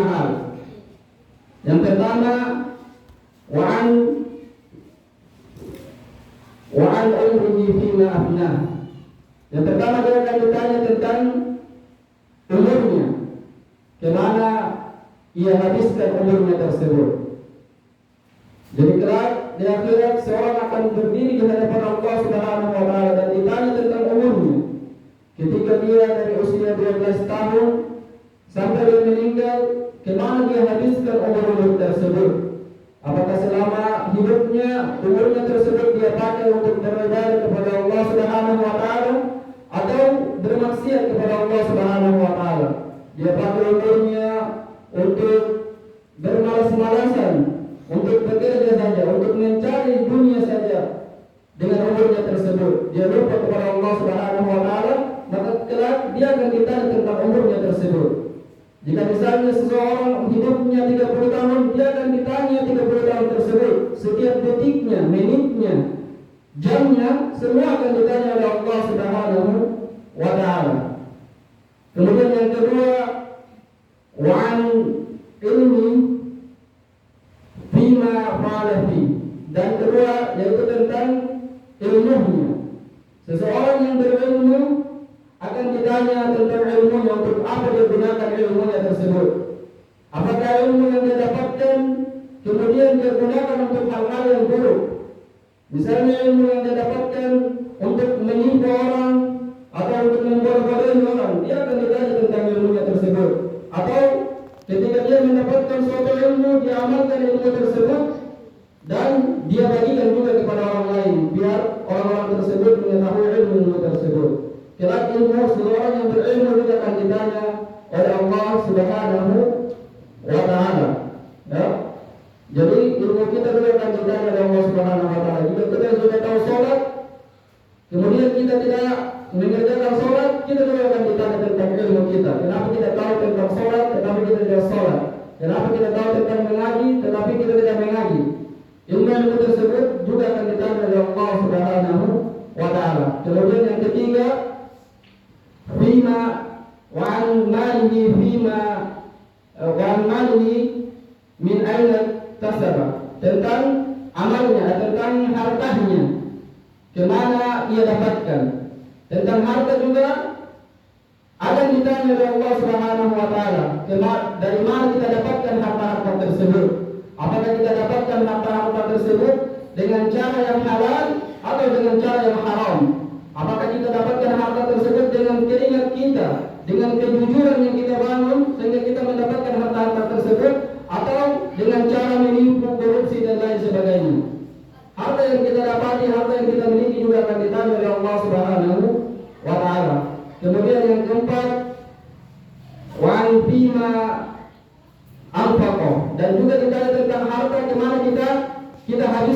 hal. Yang pertama, wa'an umrihi fima afnah. Yang pertama dia akan ditanya tentang umurnya, kemana ia habiskan umurnya tersebut. Jadi kelak di akhirat seorang akan berdiri di hadapan Allah Subhanahu wa taala dan ditanya tentang umurnya. Ketika dia dari usia 12 tahun sampai dia meninggal, kemana dia habiskan umur tersebut? Apakah selama hidupnya umurnya tersebut dia pakai untuk beribadah kepada Allah Subhanahu wa taala atau bermaksiat kepada Allah Subhanahu wa taala? Dia pakai umurnya untuk bermalas-malasan, untuk bekerja saja, untuk mencari dunia saja. Dengan umurnya tersebut dia lupa kepada Allah Subhanahu wa taala, maka kelak dia akan ditanya tentang umurnya tersebut. Jika misalnya seseorang hidupnya 30 tahun, dia akan ditanya 30 tahun tersebut, setiap detiknya, menitnya, jamnya, semua akan ditanya oleh Allah Subhanahu wa taala. Kemudian yang kedua, wa'an ilmi bima fa'ala fi. Dan kedua yaitu tentang ilmunya. Seseorang yang berilmu akan ditanya tentang ilmunya, untuk apa dia gunakan ilmunya tersebut. Apakah ilmu yang dia dapatkan kemudian dia gunakan untuk hal-hal yang buruk? Misalnya ilmu yang dia dapatkan untuk menipu orang atau untuk membodohi orang, dia akan ditanya tentang ilmunya tersebut. Atau ketika dia mendapatkan suatu ilmu, dia amalkan ilmu tersebut dan dia bagikan juga kepada orang lain, biar orang-orang tersebut mengetahui ilmu tersebut. Kelak ilmu seseorang yang berilmu juga akan ditanya oleh Allah Subhanahu wa taala. Ya. Jadi ilmu kita juga akan ditanya oleh Allah Subhanahu wa taala. Jika kita sudah tahu salat, kemudian kita tidak mengerjakan salat, kita juga akan ditanya tentang ilmu kita. Kenapa kita tahu tentang salat tetapi kita tidak salat? Kenapa kita tahu tentang mengaji tetapi kita tidak mengaji? Ilmu tersebut juga akan ditanya oleh Allah Subhanahu wa taala. Kemudian yang ketiga, fima wa'an malihi min aina tasaba. Tentang amalnya, tentang hartanya, kemana ia dapatkan. Tentang harta juga akan ditanya oleh Allah Subhanahu wa taala, dari mana kita dapatkan harta-harta tersebut. Apakah kita dapatkan harta-harta tersebut dengan cara yang halal atau dengan cara yang haram? Apakah kita dapatkan harta tersebut dengan keringat kita, dengan kejujuran yang kita bangun sehingga kita mendapatkan harta-harta tersebut, atau dengan cara menipu, korupsi dan lain sebagainya? Harta yang kita dapati, harta yang kita miliki juga akan ditanya oleh Allah Subhanahu wa taala. Kemudian yang keempat, wa'an fima anfaqah, dan juga ditanya tentang harta kemana kita habis